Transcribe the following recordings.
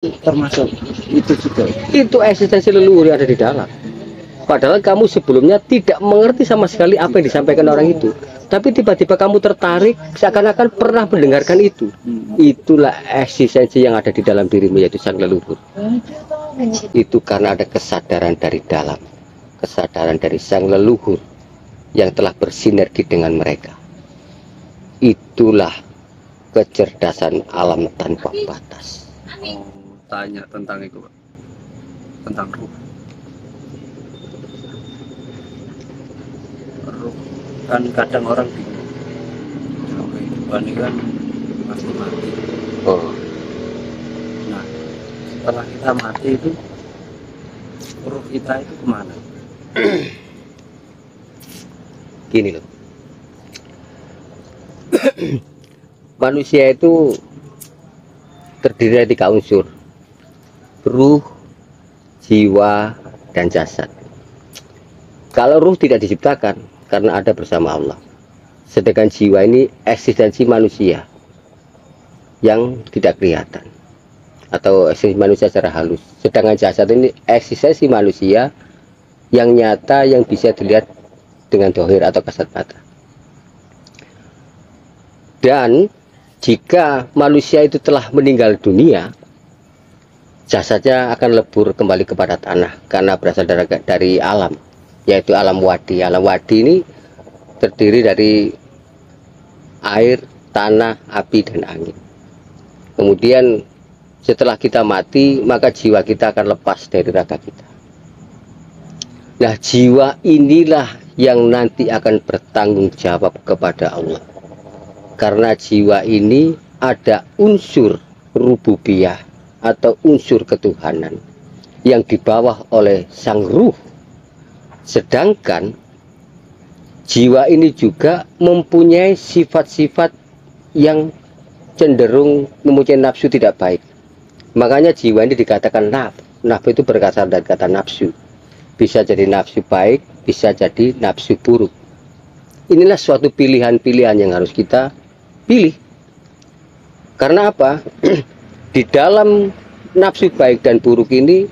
termasuk itu juga. Itu eksistensi leluhur yang ada di dalam. Padahal kamu sebelumnya tidak mengerti sama sekali apa yang disampaikan orang itu. Tapi tiba-tiba kamu tertarik seakan-akan pernah mendengarkan itu. Itulah eksistensi yang ada di dalam dirimu, yaitu sang leluhur. Itu karena ada kesadaran dari dalam, kesadaran dari sang leluhur yang telah bersinergi dengan mereka. Itulah kecerdasan alam tanpa batas. Tanya tentang itu, Pak. Tentang ruh. Ruh kan kadang orang bingung. Kalau kehidupan ini kan pasti mati. Oh, Nah, setelah kita mati itu ruh kita itu kemana? gini loh. Manusia itu terdiri dari 3 unsur: ruh, jiwa, dan jasad. Kalau ruh tidak diciptakan karena ada bersama Allah, sedangkan jiwa ini eksistensi manusia yang tidak kelihatan atau eksistensi manusia secara halus, sedangkan jasad ini eksistensi manusia yang nyata, yang bisa dilihat dengan dohir atau kasat mata. Dan jika manusia itu telah meninggal dunia, jasadnya akan lebur kembali kepada tanah karena berasal dari alam, yaitu alam wadi. Alam wadi ini terdiri dari air, tanah, api, dan angin. Kemudian setelah kita mati, maka jiwa kita akan lepas dari raga kita. Nah, jiwa inilah yang nanti akan bertanggung jawab kepada Allah. Karena jiwa ini ada unsur rububiyah atau unsur ketuhanan yang dibawa oleh sang ruh. Sedangkan jiwa ini juga mempunyai sifat-sifat yang cenderung mempunyai nafsu tidak baik. Makanya jiwa ini dikatakan naf. Naf itu berasal dari kata nafsu. Bisa jadi nafsu baik, bisa jadi nafsu buruk. Inilah suatu pilihan-pilihan yang harus kita pilih. Karena apa? Di dalam nafsu baik dan buruk ini,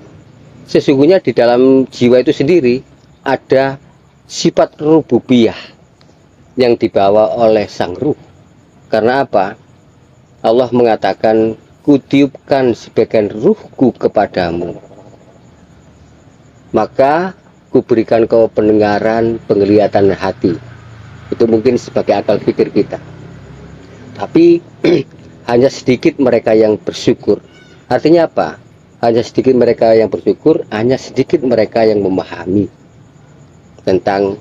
sesungguhnya di dalam jiwa itu sendiri ada sifat rububiyah yang dibawa oleh sang ruh. Karena apa? Allah mengatakan, kutiupkan sebagian ruhku kepadamu, maka kuberikan kau pendengaran, penglihatan hati. Itu mungkin sebagai akal pikir kita. Tapi hanya sedikit mereka yang bersyukur. Artinya apa? Hanya sedikit mereka yang bersyukur, hanya sedikit mereka yang memahami tentang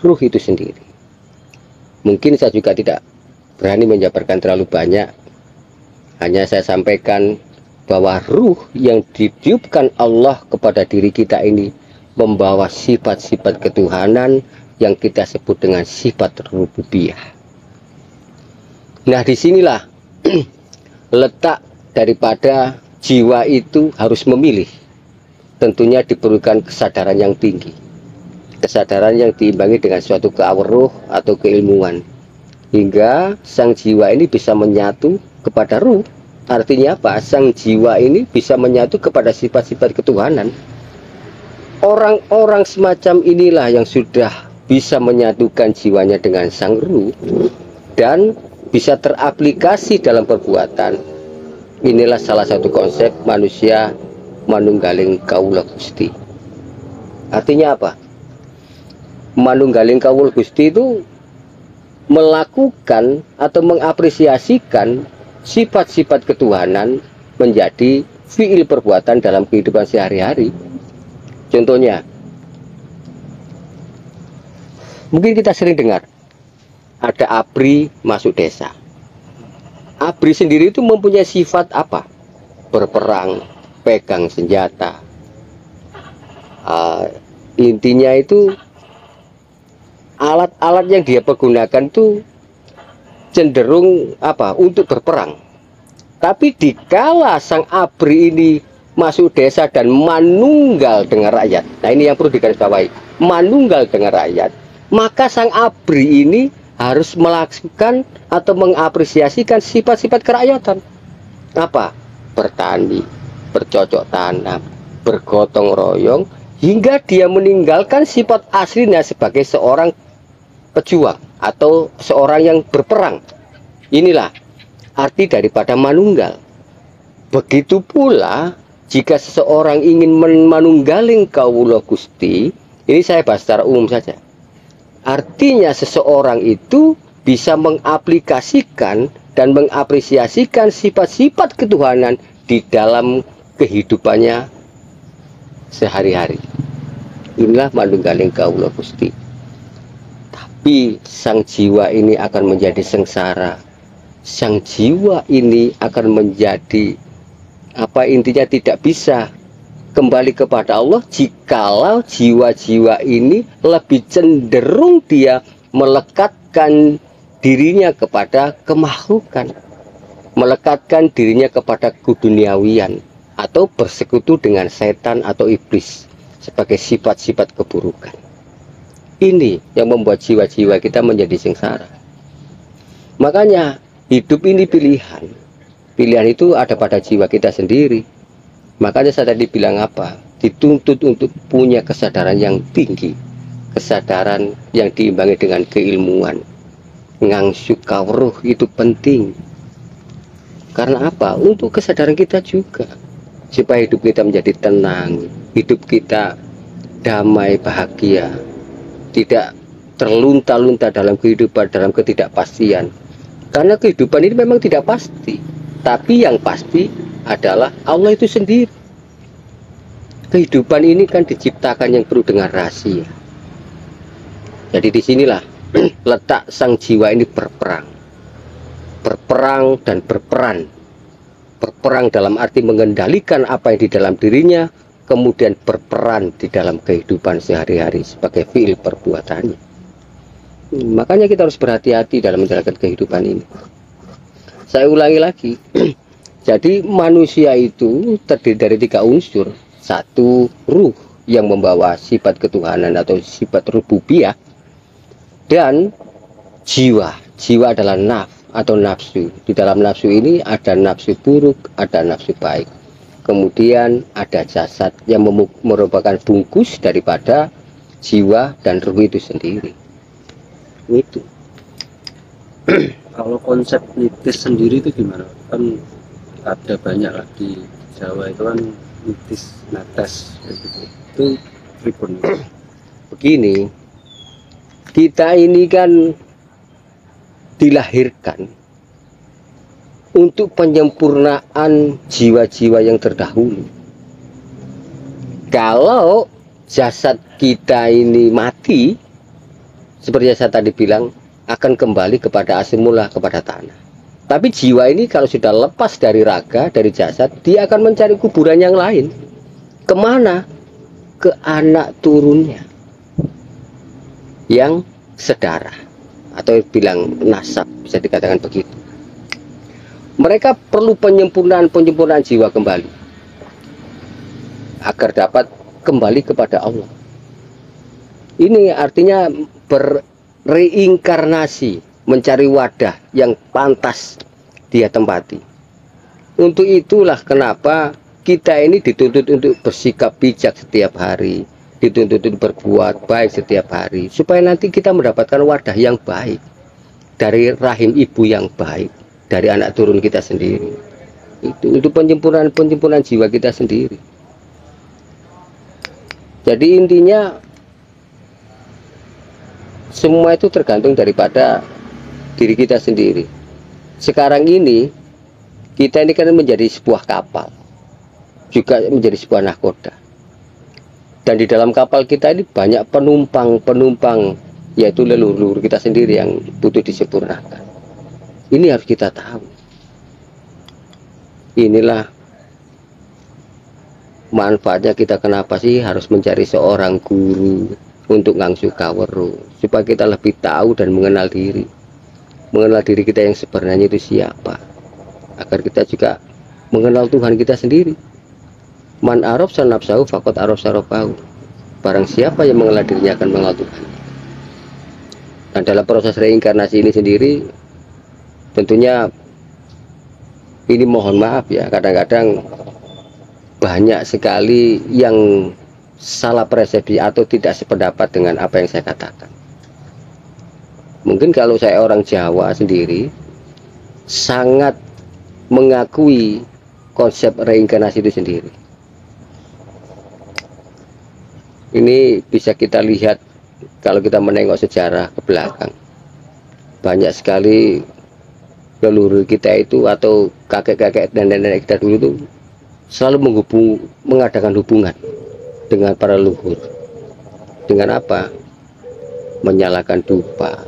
ruh itu sendiri. Mungkin saya juga tidak berani menjabarkan terlalu banyak. Hanya saya sampaikan bahwa ruh yang ditiupkan Allah kepada diri kita ini membawa sifat-sifat ketuhanan yang kita sebut dengan sifat rububiyah. Nah, disinilah letak daripada jiwa itu harus memilih. Tentunya diperlukan kesadaran yang tinggi, kesadaran yang diimbangi dengan suatu keawruh atau keilmuan, hingga sang jiwa ini bisa menyatu kepada ruh. Artinya apa? Sang jiwa ini bisa menyatu kepada sifat-sifat ketuhanan. Orang-orang semacam inilah yang sudah bisa menyatukan jiwanya dengan sang ruh dan bisa teraplikasi dalam perbuatan. Inilah salah satu konsep manusia manunggaling kawula Gusti. Artinya apa? Manunggaling kawula Gusti itu melakukan atau mengapresiasikan sifat-sifat ketuhanan menjadi fiil perbuatan dalam kehidupan sehari-hari. Contohnya, mungkin kita sering dengar ada ABRI masuk desa. ABRI sendiri itu mempunyai sifat apa? Berperang, pegang senjata. Intinya itu alat-alat yang dia pergunakan itu cenderung apa? Untuk berperang. Tapi dikala sang ABRI ini masuk desa dan manunggal dengan rakyat. Nah, ini yang perlu digarisbawahi. Manunggal dengan rakyat, maka sang ABRI ini harus melakukan atau mengapresiasikan sifat-sifat kerakyatan. Apa? Bertani, bercocok tanam, bergotong royong, hingga dia meninggalkan sifat aslinya sebagai seorang pejuang atau seorang yang berperang. Inilah arti daripada manunggal. Begitu pula jika seseorang ingin manunggaling kawula Gusti, ini saya bahas secara umum saja. Artinya seseorang itu bisa mengaplikasikan dan mengapresiasikan sifat-sifat ketuhanan di dalam kehidupannya sehari-hari. Inilah manunggaling kawula Gusti. Tapi sang jiwa ini akan menjadi sengsara. Sang jiwa ini akan menjadi intinya tidak bisa kembali kepada Allah jikalau jiwa-jiwa ini lebih cenderung dia melekatkan dirinya kepada kemakhlukan, melekatkan dirinya kepada keduniawian, atau bersekutu dengan setan atau iblis sebagai sifat-sifat keburukan. Ini yang membuat jiwa-jiwa kita menjadi sengsara. Makanya hidup ini pilihan. Pilihan itu ada pada jiwa kita sendiri. Makanya saya tadi bilang apa? Dituntut untuk punya kesadaran yang tinggi, kesadaran yang diimbangi dengan keilmuan. Ngangsu kawruh itu penting. Karena apa? Untuk kesadaran kita juga, supaya hidup kita menjadi tenang, hidup kita damai, bahagia, tidak terlunta-lunta dalam kehidupan, dalam ketidakpastian. Karena kehidupan ini memang tidak pasti, tapi yang pasti adalah Allah itu sendiri. Kehidupan ini kan diciptakan yang penuh dengan rahasia. Jadi disinilah letak sang jiwa ini berperang dan berperan. Berperang dalam arti mengendalikan apa yang di dalam dirinya, kemudian berperan di dalam kehidupan sehari-hari sebagai fiil perbuatannya. Makanya kita harus berhati-hati dalam menjalankan kehidupan ini. Saya ulangi lagi. Jadi manusia itu terdiri dari 3 unsur. 1, ruh yang membawa sifat ketuhanan atau sifat rububiyah, dan jiwa. Jiwa adalah atau nafsu. Di dalam nafsu ini ada nafsu buruk, ada nafsu baik. Kemudian ada jasad yang merupakan bungkus daripada jiwa dan ruh itu sendiri. Itu. Kalau konsep mitis sendiri itu gimana? Kan ada banyak lagi Jawa itu kan mitis, netes gitu. Itu pripun? Begini, kita ini kan dilahirkan untuk penyempurnaan jiwa-jiwa yang terdahulu. Kalau jasad kita ini mati, seperti yang saya tadi bilang, akan kembali kepada asal mula, kepada tanah. Tapi jiwa ini kalau sudah lepas dari raga, dari jasad, dia akan mencari kuburan yang lain. Kemana? Ke anak turunnya yang sedarah, atau bilang nasab, bisa dikatakan begitu. Mereka perlu penyempurnaan jiwa kembali agar dapat kembali kepada Allah. Ini artinya berreinkarnasi, mencari wadah yang pantas dia tempati. Untuk itulah kenapa kita ini dituntut untuk bersikap bijak setiap hari, dituntut untuk berbuat baik setiap hari, supaya nanti kita mendapatkan wadah yang baik dari rahim ibu yang baik, dari anak turun kita sendiri. Itu untuk penyempurnaan jiwa kita sendiri. Jadi intinya semua itu tergantung daripada diri kita sendiri. Sekarang ini kita ini kan menjadi sebuah kapal, juga menjadi sebuah nahkoda. Dan di dalam kapal kita ini banyak penumpang, yaitu leluhur kita sendiri yang butuh disempurnakan. Ini harus kita tahu. Inilah manfaatnya kita kenapa sih harus mencari seorang guru untuk ngangsu kaweru, supaya kita lebih tahu dan mengenal diri kita yang sebenarnya itu siapa, agar kita juga mengenal Tuhan kita sendiri. Man araf sanafsahu faqad araf sarafahu. Barang siapa yang mengenal dirinya akan mengenal Tuhan. Dan dalam proses reinkarnasi ini sendiri, tentunya ini mohon maaf ya, kadang-kadang banyak sekali yang salah persepsi atau tidak sependapat dengan apa yang saya katakan. Mungkin kalau saya orang Jawa sendiri sangat mengakui konsep reinkarnasi itu sendiri. Ini bisa kita lihat kalau kita menengok sejarah ke belakang. Banyak sekali leluhur kita itu atau kakek-kakek dan nenek kita dulu itu selalu mengadakan hubungan dengan para leluhur. Dengan apa? Menyalakan dupa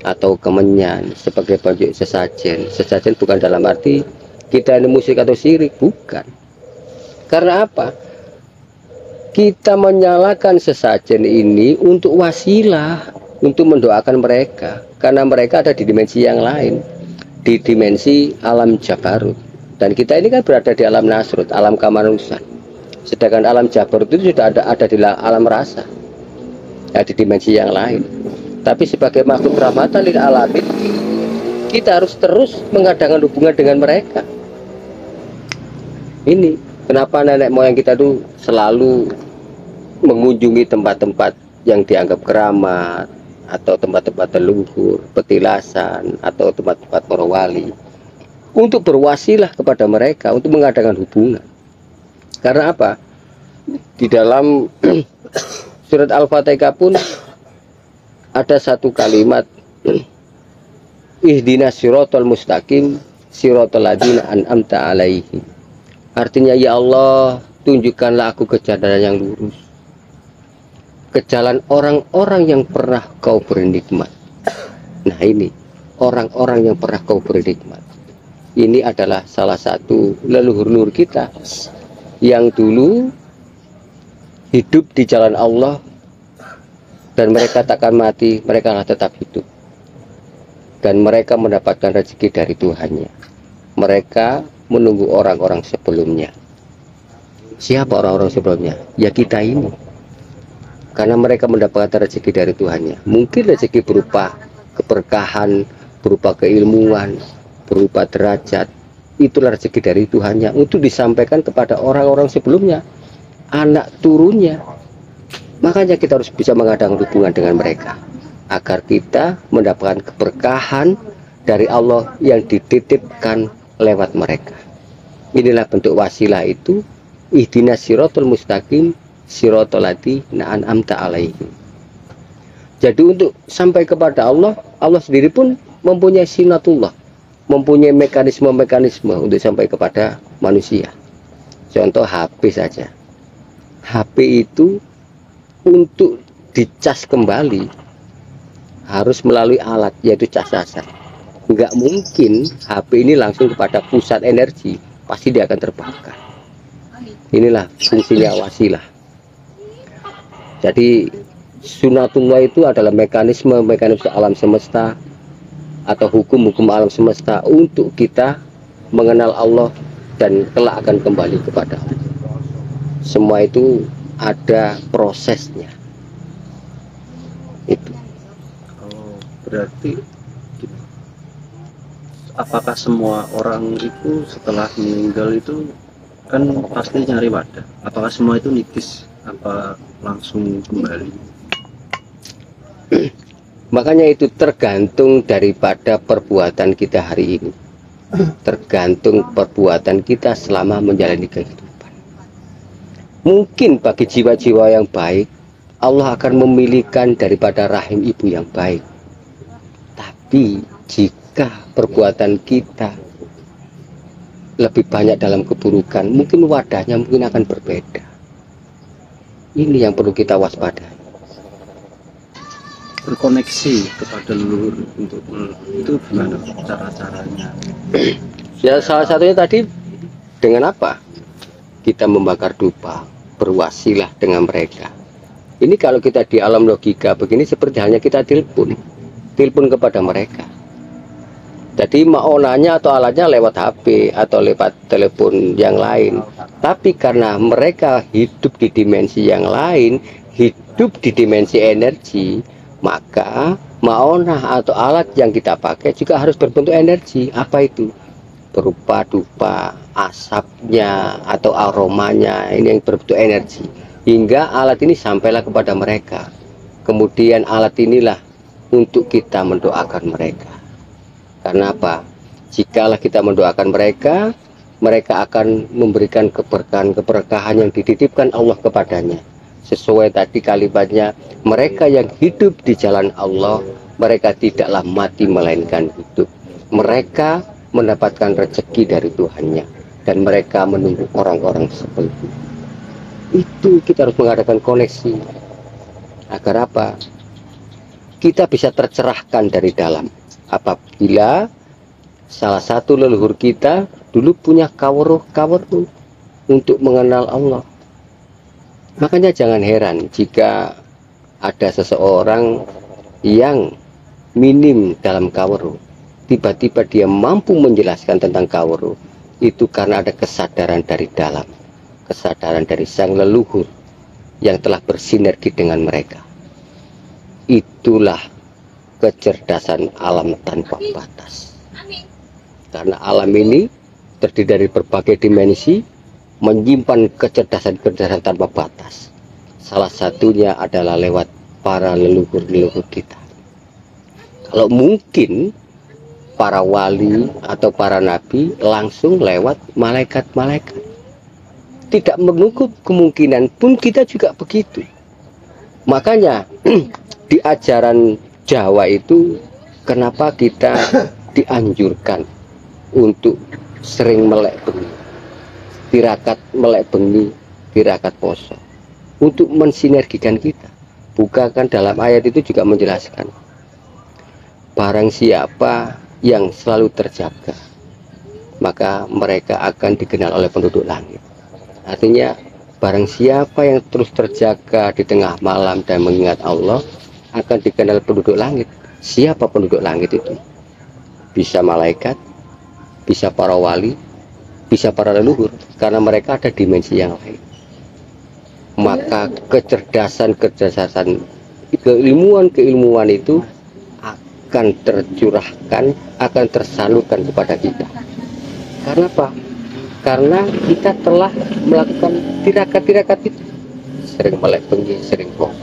atau kemenyan sebagai bentuk sesajen. Sesajen bukan dalam arti kita ini musik atau syirik, bukan. Karena apa? Kita menyalakan sesajen ini untuk wasilah, untuk mendoakan mereka, karena mereka ada di dimensi yang lain, di dimensi alam Jabarut, dan kita ini kan berada di alam Nasrut, alam kamanusan. Sedangkan alam Jabarut itu sudah ada di alam rasa, ya, di dimensi yang lain. Tapi sebagai makhluk rahmatan lil alamin, kita harus terus mengadakan hubungan dengan mereka. Ini kenapa nenek moyang kita tuh selalu mengunjungi tempat-tempat yang dianggap keramat, atau tempat-tempat leluhur, petilasan, atau tempat-tempat para wali, untuk berwasilah kepada mereka, untuk mengadakan hubungan. Karena apa? Di dalam surat Al-Fatihah pun ada satu kalimat, ihdinas siratal mustaqim siratal ladzina an'amta alaihim. Artinya, ya Allah, tunjukkanlah aku ke jalan yang lurus, ke jalan orang-orang yang pernah kau beri nikmat. Nah, ini orang-orang yang pernah kau beri nikmat. Ini adalah salah satu leluhur-leluhur kita yang dulu hidup di jalan Allah, dan mereka takkan mati, mereka akan tetap hidup, dan mereka mendapatkan rezeki dari Tuhannya. Mereka menunggu orang-orang sebelumnya. Siapa orang-orang sebelumnya? Ya kita ini. Karena mereka mendapatkan rezeki dari Tuhannya. Mungkin rezeki berupa keberkahan, berupa keilmuan, berupa derajat. Itulah rezeki dari Tuhannya untuk disampaikan kepada orang-orang sebelumnya, anak turunnya. Makanya kita harus bisa mengadakan hubungan dengan mereka, agar kita mendapatkan keberkahan dari Allah yang dititipkan lewat mereka. Inilah bentuk wasilah itu, ihdinas siratal mustaqim siratal ladzina an'amta alaihim. Jadi untuk sampai kepada Allah, Allah sendiri pun mempunyai sinatullah, mempunyai mekanisme-mekanisme untuk sampai kepada manusia. Contoh HP saja. HP itu untuk dicas kembali harus melalui alat, yaitu cas-casan. Nggak mungkin HP ini langsung kepada pusat energi, pasti dia akan terbakar. Inilah fungsinya wasilah. Jadi sunatullah itu adalah mekanisme alam semesta atau hukum-hukum alam semesta untuk kita mengenal Allah dan kelak akan kembali kepada Allah. Semua itu ada prosesnya. Itu. Oh, berarti apakah semua orang itu setelah meninggal itu kan pasti nyari wadah? Apakah semua itu nitis? Apa langsung kembali? Makanya itu tergantung daripada perbuatan kita hari ini, tergantung perbuatan kita selama menjalani kehidupan. Mungkin bagi jiwa-jiwa yang baik, Allah akan memilihkan daripada rahim ibu yang baik. Tapi jika perbuatan kita lebih banyak dalam keburukan, mungkin wadahnya mungkin akan berbeda. Ini yang perlu kita waspadai. Berkoneksi kepada leluhur untuk itu gimana cara-caranya? Ya, salah satunya tadi dengan apa? Kita membakar dupa, berwasilah dengan mereka. Ini kalau kita di alam logika begini seperti hanya kita telepon kepada mereka. Jadi maonanya atau alatnya lewat HP atau lewat telepon yang lain. Tapi karena mereka hidup di dimensi yang lain, hidup di dimensi energi, maka maonah atau alat yang kita pakai juga harus berbentuk energi. Apa itu? berupa dupa, asapnya atau aromanya, ini yang berbentuk energi, hingga alat ini sampailah kepada mereka. Kemudian alat inilah untuk kita mendoakan mereka. Karena apa? Jikalau kita mendoakan mereka, mereka akan memberikan keberkahan yang dititipkan Allah kepadanya. Sesuai tadi kalimatnya, mereka yang hidup di jalan Allah, mereka tidaklah mati melainkan hidup. Mereka mendapatkan rezeki dari Tuhannya, dan mereka menunggu orang-orang seperti itu. Itu kita harus mengadakan koneksi. Agar apa? Kita bisa tercerahkan dari dalam. Apabila salah satu leluhur kita dulu punya kawruh untuk mengenal Allah. Makanya jangan heran jika ada seseorang yang minim dalam kawruh, tiba-tiba dia mampu menjelaskan tentang kawruh. Itu karena ada kesadaran dari dalam, kesadaran dari sang leluhur yang telah bersinergi dengan mereka. Itulah kecerdasan alam tanpa batas. Karena alam ini terdiri dari berbagai dimensi, menyimpan kecerdasan-kecerdasan tanpa batas. Salah satunya adalah lewat para leluhur-leluhur kita. Kalau mungkin para wali atau para nabi langsung lewat malaikat-malaikat. Tidak menutup kemungkinan pun kita juga begitu. Makanya di ajaran Jawa itu kenapa kita dianjurkan untuk sering melek bengi, tirakat melek bengi, tirakat poso, untuk mensinergikan kita. Bukakan dalam ayat itu juga menjelaskan, barang siapa yang selalu terjaga, maka mereka akan dikenal oleh penduduk langit. Artinya barang siapa yang terus terjaga di tengah malam dan mengingat Allah, akan dikenal penduduk langit. Siapa penduduk langit itu? Bisa malaikat, bisa para wali, bisa para leluhur, karena mereka ada dimensi yang lain. Maka kecerdasan keilmuan itu akan tercurahkan, akan tersalurkan kepada kita. Karena apa? Karena kita telah melakukan tirakat-tirakat itu, sering melek bengi, sering poso.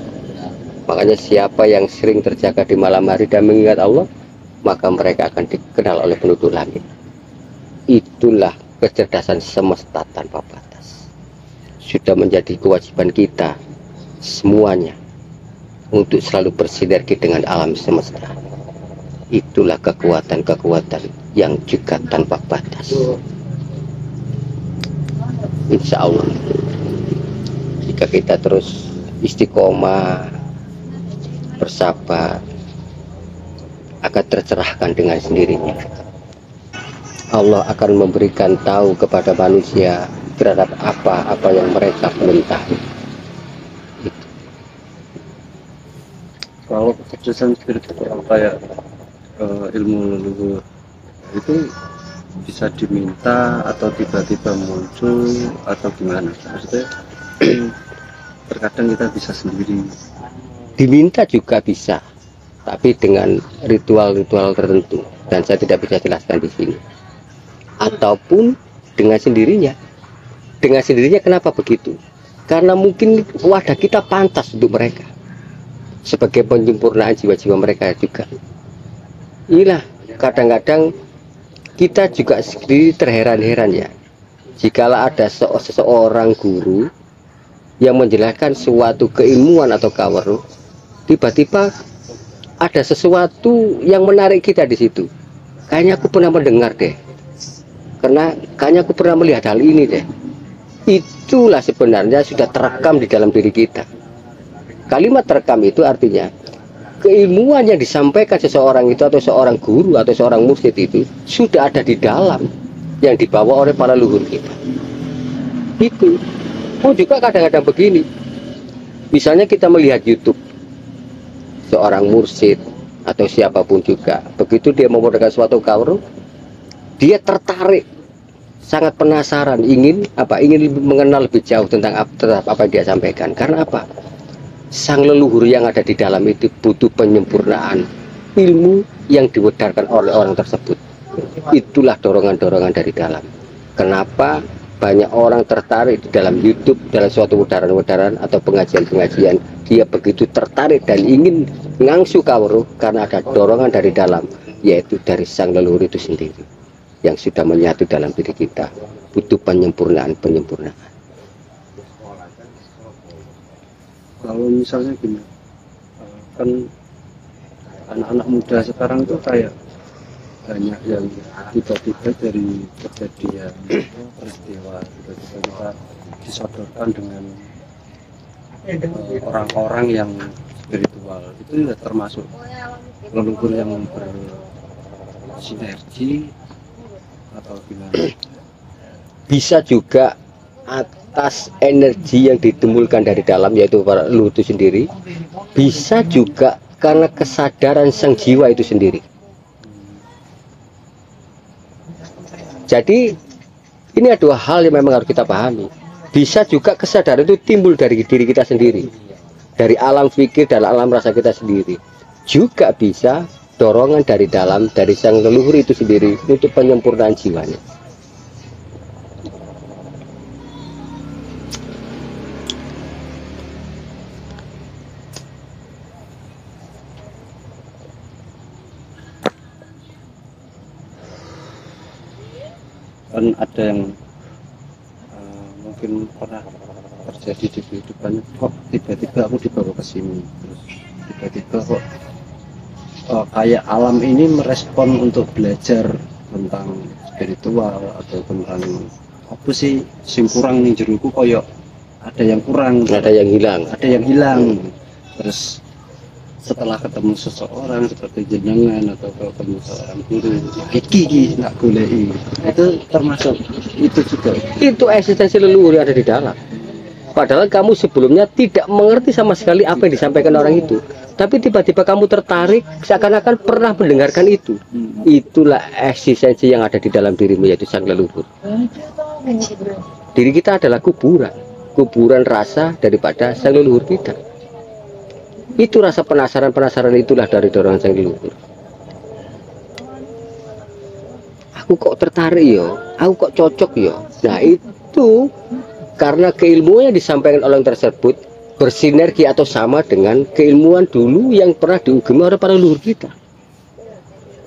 Makanya siapa yang sering terjaga di malam hari dan mengingat Allah, maka mereka akan dikenal oleh penduduk langit. Itulah kecerdasan semesta tanpa batas. Sudah menjadi kewajiban kita semuanya untuk selalu bersinergi dengan alam semesta. Itulah kekuatan-kekuatan yang juga tanpa batas. Insya Allah, jika kita terus istiqomah, bersabar, akan tercerahkan dengan sendirinya. Allah akan memberikan tahu kepada manusia terhadap apa yang mereka belum tahu. Itu. Kalau kecerdasan spiritual kayak ilmu leluhur itu bisa diminta atau tiba-tiba muncul atau gimana? Maksudnya terkadang kita bisa sendiri. Diminta juga bisa, tapi dengan ritual-ritual tertentu, dan saya tidak bisa jelaskan di sini. Ataupun dengan sendirinya. Dengan sendirinya kenapa begitu? Karena mungkin wadah kita pantas untuk mereka, sebagai penyempurnaan jiwa-jiwa mereka juga. Inilah kadang-kadang kita juga sendiri terheran-heran ya, jikalau ada seseorang guru yang menjelaskan suatu keilmuan atau kawruh, tiba-tiba ada sesuatu yang menarik kita di situ. Kayaknya aku pernah mendengar deh, karena kayaknya aku pernah melihat hal ini deh. Itulah sebenarnya sudah terekam di dalam diri kita. Kalimat terekam itu artinya keilmuan yang disampaikan seseorang itu, atau seorang guru atau seorang mursyid itu sudah ada di dalam, yang dibawa oleh para leluhur kita. Itu. Oh, juga kadang-kadang begini. Misalnya kita melihat YouTube seorang mursyid atau siapapun juga, begitu dia memodalkan suatu kawruh, dia tertarik, sangat penasaran, ingin mengenal lebih jauh tentang apa yang dia sampaikan. Karena apa? Sang leluhur yang ada di dalam itu butuh penyempurnaan ilmu yang diwedarkan oleh orang tersebut. Itulah dorongan-dorongan dari dalam. Kenapa banyak orang tertarik di dalam YouTube, dalam suatu udaran-udaran atau pengajian-pengajian, dia begitu tertarik dan ingin ngangsu kawruh karena ada dorongan dari dalam, yaitu dari sang leluhur itu sendiri yang sudah menyatu dalam diri kita. Butuh penyempurnaan. Kalau misalnya gini, kan anak-anak muda sekarang tuh kayak banyak yang tiba-tiba dari kejadian peristiwa tiba-tiba kita disodorkan dengan orang-orang yang spiritual. Itu ya termasuk leluhur yang bersinergi atau gimana? Bisa juga atas energi yang ditimbulkan dari dalam, yaitu para leluhur itu sendiri. Bisa juga karena kesadaran sang jiwa itu sendiri. Jadi ini ada dua hal yang memang harus kita pahami. Bisa juga kesadaran itu timbul dari diri kita sendiri, dari alam pikir dan alam rasa kita sendiri. Juga bisa dorongan dari dalam, dari sang leluhur itu sendiri untuk penyempurnaan jiwanya. Kan ada yang mungkin pernah terjadi di kehidupannya, kok tiba-tiba aku dibawa ke sini, terus tiba-tiba kok kayak alam ini merespon untuk belajar tentang spiritual atau tentang apa sih sing kurang nih jeruku, koyok ada yang kurang, Ada yang hilang. Terus setelah ketemu seseorang seperti jenengan atau ketemu seorang guru, iki nak goleki, itu termasuk itu juga. Itu eksistensi leluhur yang ada di dalam. Padahal kamu sebelumnya tidak mengerti sama sekali apa yang disampaikan orang itu, tapi tiba-tiba kamu tertarik seakan-akan pernah mendengarkan itu. Itulah eksistensi yang ada di dalam dirimu, yaitu sang leluhur. Diri kita adalah kuburan rasa daripada sang leluhur kita. Itu rasa penasaran itulah dari dorongan sang leluhur. Aku kok tertarik yo, aku kok cocok yo. Nah itu karena keilmuan yang disampaikan oleh orang tersebut bersinergi atau sama dengan keilmuan dulu yang pernah diugemi oleh para leluhur kita.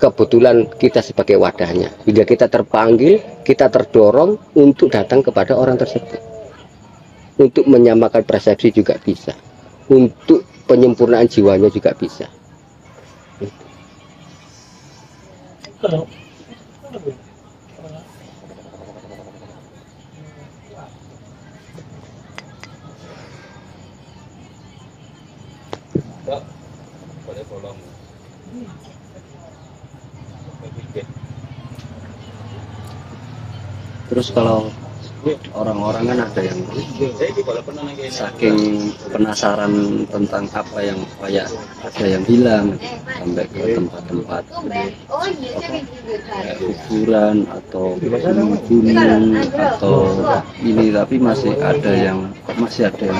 Kebetulan kita sebagai wadahnya, hingga kita terpanggil, kita terdorong untuk datang kepada orang tersebut. Untuk menyamakan persepsi juga bisa, untuk penyempurnaan jiwanya juga bisa. Terus kalau orang-orang kan ada yang saking penasaran tentang apa yang kayak ada yang hilang, sampai ke tempat-tempat kayak kuburan atau gunung atau ini, tapi masih ada yang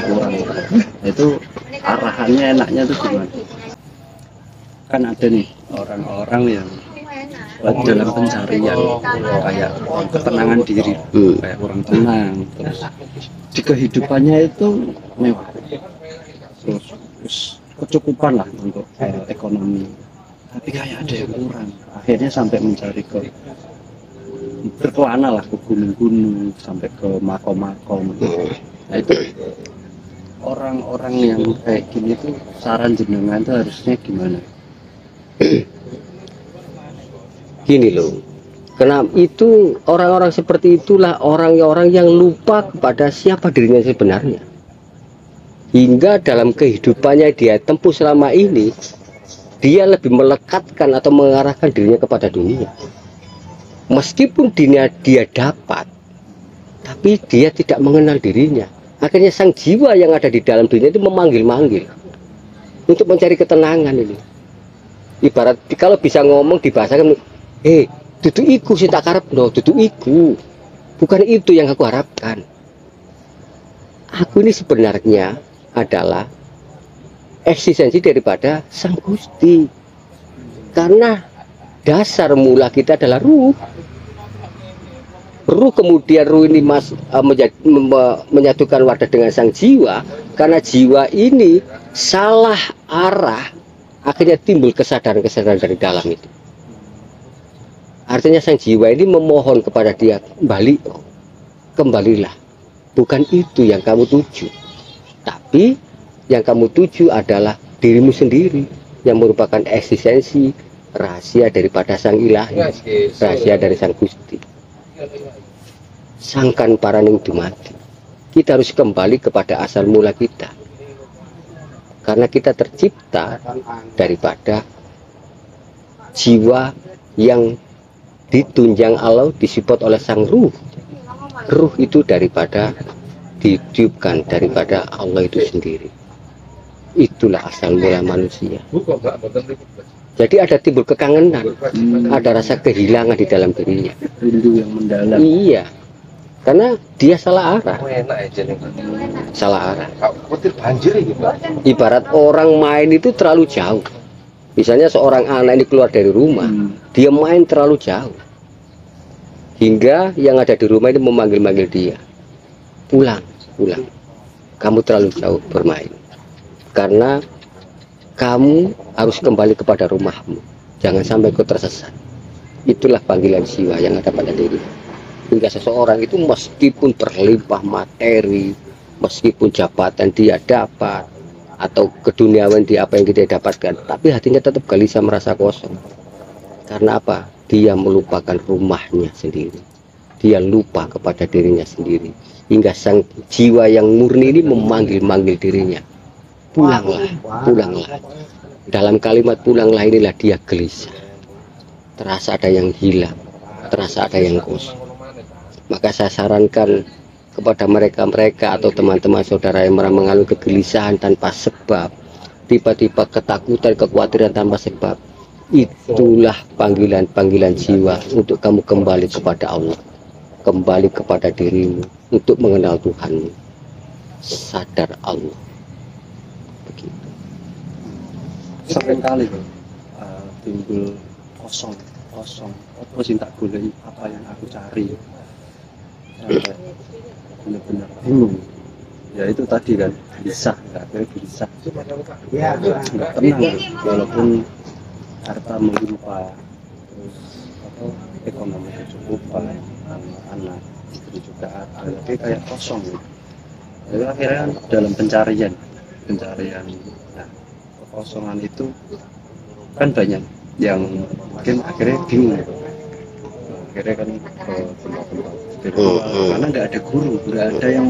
kurang. Itu arahannya enaknya tuh gimana? Kan ada nih orang-orang yang dalam pencarian kayak ketenangan diri, kayak orang tenang, terus di kehidupannya itu mewah, terus kecukupan lah untuk ekonomi, tapi kayak ada yang kurang, akhirnya sampai mencari ke berkelana lah ke gunung-gunung, sampai ke makom-makom. Nah itu orang-orang yang kayak gini tuh saran jenengan tuh harusnya gimana? Gini loh, kenapa itu orang-orang seperti itulah orang-orang yang lupa kepada siapa dirinya sebenarnya, hingga dalam kehidupannya dia tempuh selama ini dia lebih melekatkan atau mengarahkan dirinya kepada dunia. Meskipun dia dapat, tapi dia tidak mengenal dirinya. Akhirnya sang jiwa yang ada di dalam dirinya itu memanggil-manggil untuk mencari ketenangan ini. Ibarat kalau bisa ngomong dibahasakan, dudu iku sing tak karepno, dudu iku. Bukan itu yang aku harapkan. Aku ini sebenarnya adalah eksistensi daripada Sang Gusti. Karena dasar mula kita adalah ruh. Ruh kemudian ruh ini menyatukan wadah dengan sang jiwa. Karena jiwa ini salah arah, akhirnya timbul kesadaran-kesadaran dari dalam itu. Artinya sang jiwa ini memohon kepada dia, kembalilah. Bukan itu yang kamu tuju, tapi yang kamu tuju adalah dirimu sendiri, yang merupakan eksistensi rahasia daripada sang ilahi, rahasia dari sang Gusti. Sangkan paraning dumadi. Kita harus kembali kepada asal mula kita, karena kita tercipta daripada jiwa yang ditunjang Allah, disupport oleh sang ruh. Ruh itu daripada ditiupkan daripada Allah itu sendiri. Itulah asal mula manusia. Jadi ada timbul kekangenan, ada rasa kehilangan di dalam dirinya, rindu yang mendalam. iya, karena dia salah arah. Salah arah. Ibarat orang main itu terlalu jauh. Misalnya seorang anak ini keluar dari rumah, dia main terlalu jauh, hingga yang ada di rumah ini memanggil-manggil dia, pulang, pulang, kamu terlalu jauh bermain. Karena kamu harus kembali kepada rumahmu, jangan sampai kau tersesat. Itulah panggilan jiwa yang ada pada diri. Hingga seseorang itu meskipun berlimpah materi, meskipun jabatan dia dapat, atau keduniawan dia apa yang dia dapatkan, tapi hatinya tetap gelisah, merasa kosong. Karena apa? Dia melupakan rumahnya sendiri, dia lupa kepada dirinya sendiri. Hingga sang jiwa yang murni ini memanggil-manggil dirinya, pulanglah, pulanglah. Dalam kalimat pulanglah inilah dia gelisah, terasa ada yang hilang, terasa ada yang kosong. Maka saya sarankan kepada mereka atau teman-teman saudara yang mengalami kegelisahan tanpa sebab, tiba-tiba ketakutan, kekhawatiran tanpa sebab, itulah panggilan-panggilan jiwa untuk kamu kembali kepada Allah, kembali kepada dirimu, untuk mengenal Tuhanmu, sadar Allah. Begitu. Sering kali timbul kosong, apa sih tak boleh, apa yang aku cari, sampai benar-benar bingung. Ya itu tadi kan, gelisah, nggak tenang tuh. Walaupun harta melimpah, terus ekonomi kecukupan, anak istri juga ada, tapi kayak kosong gitu. Jadi akhirnya kan dalam pencarian, nah kekosongan itu kan banyak yang mungkin akhirnya bingung. Akhirnya kan ke tempat-tempat spiritual, karena nggak ada guru, nggak ada yang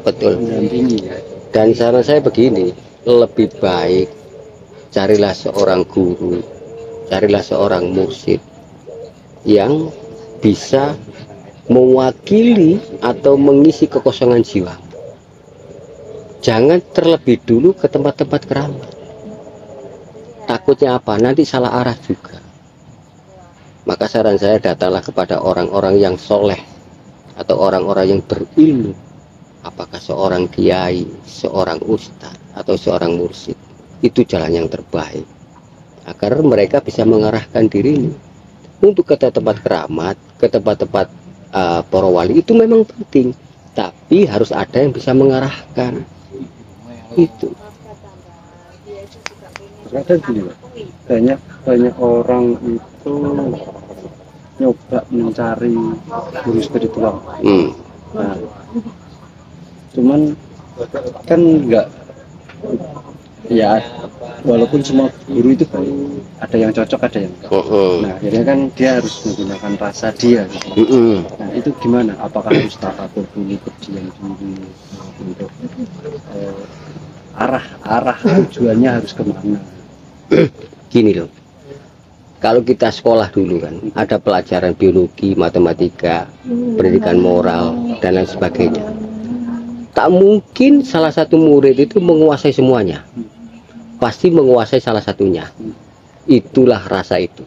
betul mendampingi. Dan saran saya begini, lebih baik carilah seorang guru, carilah seorang mursyid yang bisa mewakili atau mengisi kekosongan jiwa. Jangan terlebih dulu ke tempat-tempat keramat. Takutnya apa? Nanti salah arah juga. Maka saran saya, datanglah kepada orang-orang yang soleh atau orang-orang yang berilmu. Apakah seorang kiai, seorang ustadz, atau seorang mursyid. Itu jalan yang terbaik, agar mereka bisa mengarahkan dirimu untuk ke tempat keramat, ke tempat-tempat para wali. Itu memang penting, tapi harus ada yang bisa mengarahkan. Itu Terkadang gini, banyak orang itu nyoba mencari guru spiritual. Nah, cuman kan enggak, ya walaupun semua guru itu baik, ada yang cocok, ada yang enggak. Nah akhirnya kan dia harus menggunakan rasa dia gitu. Nah itu gimana? Apakah harus tafakkur dulu, berdiam diri untuk arah tujuannya harus kemana? Gini loh, kalau kita sekolah dulu kan ada pelajaran biologi, matematika, pendidikan moral dan lain sebagainya. Tak mungkin salah satu murid itu menguasai semuanya, pasti menguasai salah satunya. Itulah rasa itu.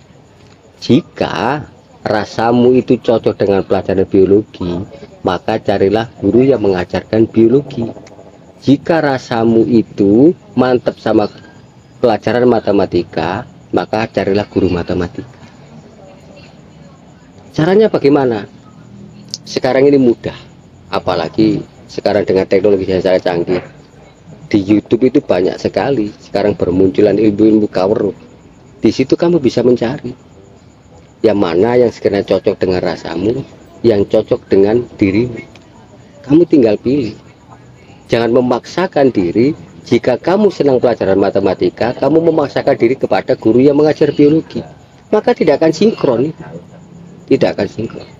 Jika rasamu itu cocok dengan pelajaran biologi, maka carilah guru yang mengajarkan biologi. Jika rasamu itu mantap sama pelajaran matematika, maka carilah guru matematika. Caranya bagaimana? Sekarang ini mudah, apalagi sekarang dengan teknologi yang sangat canggih. Di YouTube itu banyak sekali sekarang bermunculan ilmu-ilmu kaweruk. Di situ kamu bisa mencari yang mana yang sekiranya cocok dengan rasamu, yang cocok dengan dirimu. Kamu tinggal pilih. Jangan memaksakan diri. Jika kamu senang pelajaran matematika, kamu memaksakan diri kepada guru yang mengajar biologi, maka tidak akan sinkron. Tidak akan sinkron.